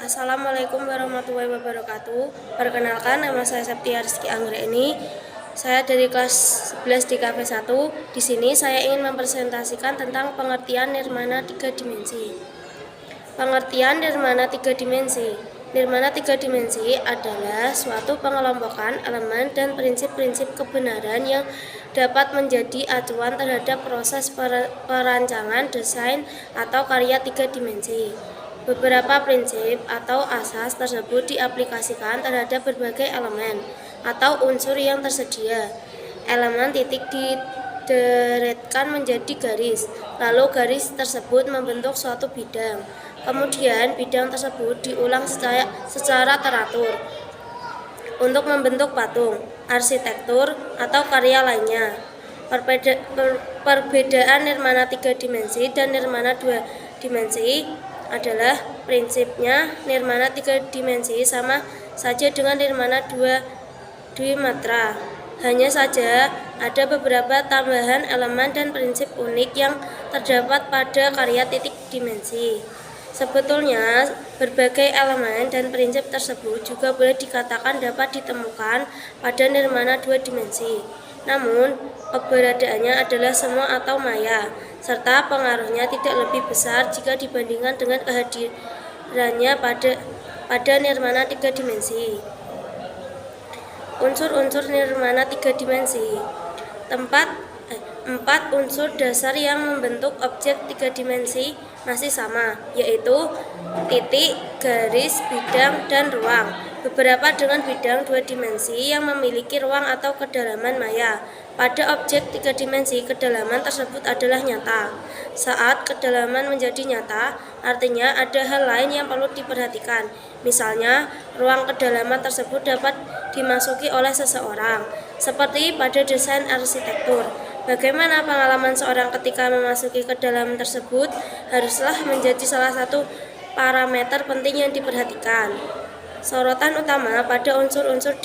Assalamualaikum warahmatullahi wabarakatuh. Perkenalkan, nama saya Septia Rizky Anggreni. Saya dari kelas 11 di KP1. Di sini saya ingin mempresentasikan tentang pengertian nirmana 3 dimensi. Pengertian nirmana 3 dimensi. Nirmana 3 dimensi adalah suatu pengelompokan elemen dan prinsip-prinsip kebenaran yang dapat menjadi acuan terhadap proses perancangan, desain, atau karya 3 dimensi. Beberapa prinsip atau asas tersebut diaplikasikan terhadap berbagai elemen atau unsur yang tersedia. Elemen titik dideretkan menjadi garis, lalu garis tersebut membentuk suatu bidang. Kemudian bidang tersebut diulang secara teratur untuk membentuk patung, arsitektur, atau karya lainnya. Perbedaan nirmana 3 dimensi dan nirmana 2 dimensi adalah prinsipnya nirmana 3 dimensi sama saja dengan nirmana 2 dimatra. Hanya saja ada beberapa tambahan elemen dan prinsip unik yang terdapat pada karya titik dimensi. Sebetulnya, berbagai elemen dan prinsip tersebut juga boleh dikatakan dapat ditemukan pada nirmana 2 dimensi. Namun, keberadaannya adalah semu atau maya, serta pengaruhnya tidak lebih besar jika dibandingkan dengan kehadirannya pada nirmana 3 dimensi. Unsur-unsur nirmana 3 dimensi. 4 unsur dasar yang membentuk objek 3 dimensi masih sama, yaitu titik, garis, bidang, dan ruang. Beberapa dengan bidang 2 dimensi yang memiliki ruang atau kedalaman maya. Pada objek 3 dimensi, kedalaman tersebut adalah nyata. Saat kedalaman menjadi nyata, artinya ada hal lain yang perlu diperhatikan. Misalnya, ruang kedalaman tersebut dapat dimasuki oleh seseorang, seperti pada desain arsitektur. Bagaimana pengalaman seorang ketika memasuki kedalaman tersebut haruslah menjadi salah satu parameter penting yang diperhatikan. Sorotan utama pada unsur-unsur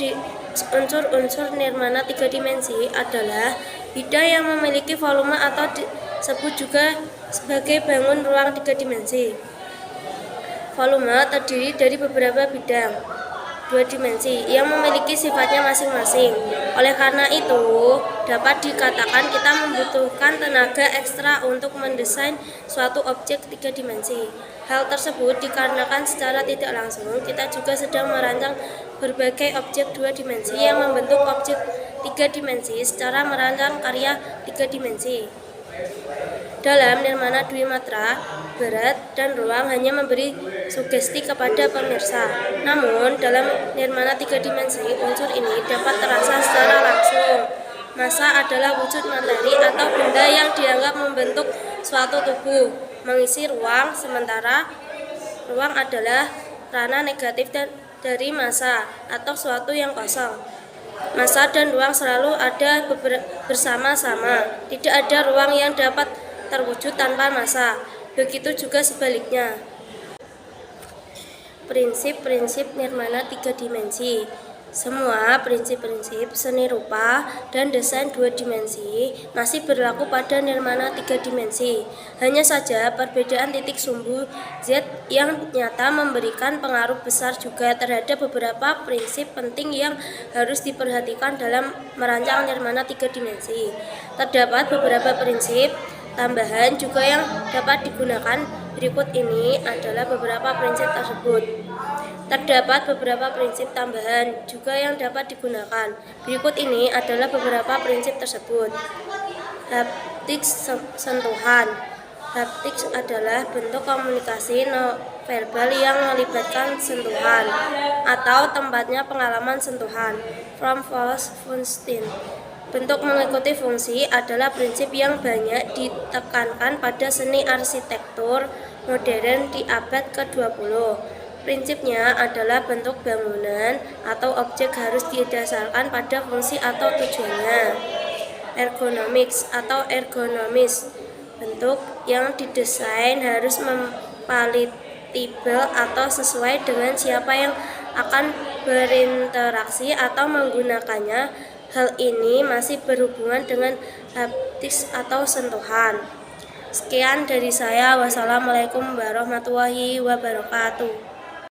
nirmana 3 dimensi adalah bidang yang memiliki volume atau disebut juga sebagai bangun ruang 3 dimensi. Volume terdiri dari beberapa bidang 2 dimensi yang memiliki sifatnya masing-masing. Oleh karena itu, dapat dikatakan kita membutuhkan tenaga ekstra untuk mendesain suatu objek 3 dimensi. Hal tersebut dikarenakan secara tidak langsung kita juga sedang merancang berbagai objek 2 dimensi yang membentuk objek 3 dimensi secara merancang karya 3 dimensi. Dalam nirmana dwimatra, berat dan ruang hanya memberi sugesti kepada pemirsa. Namun, dalam nirmana 3 dimensi, unsur ini dapat terasa secara langsung. Massa adalah wujud materi atau benda yang dianggap membentuk suatu tubuh, mengisi ruang, sementara ruang adalah ranah negatif dari massa atau suatu yang kosong. Massa dan ruang selalu ada bersama-sama. Tidak ada ruang yang dapat terwujud tanpa massa. Begitu juga sebaliknya. Prinsip-prinsip nirmana 3 dimensi. Semua prinsip-prinsip seni rupa dan desain 2 dimensi masih berlaku pada nirmana 3 dimensi. Hanya saja perbedaan titik sumbu Z yang nyata memberikan pengaruh besar juga terhadap beberapa prinsip penting yang harus diperhatikan dalam merancang nirmana 3 dimensi. Terdapat beberapa prinsip tambahan juga yang dapat digunakan. Berikut ini adalah beberapa prinsip tersebut. Terdapat beberapa prinsip tambahan juga yang dapat digunakan. Berikut ini adalah beberapa prinsip tersebut. Haptik sentuhan. Haptik adalah bentuk komunikasi non-verbal yang melibatkan sentuhan atau tempatnya pengalaman sentuhan. From Faust-Funstein. Bentuk mengikuti fungsi adalah prinsip yang banyak ditekankan pada seni arsitektur modern di abad ke-20. Prinsipnya adalah bentuk bangunan atau objek harus didasarkan pada fungsi atau tujuannya. Ergonomics atau ergonomis. Bentuk yang didesain harus kompatibel atau sesuai dengan siapa yang akan berinteraksi atau menggunakannya. Hal ini masih berhubungan dengan haptik atau sentuhan. Sekian dari saya. Wassalamualaikum warahmatullahi wabarakatuh.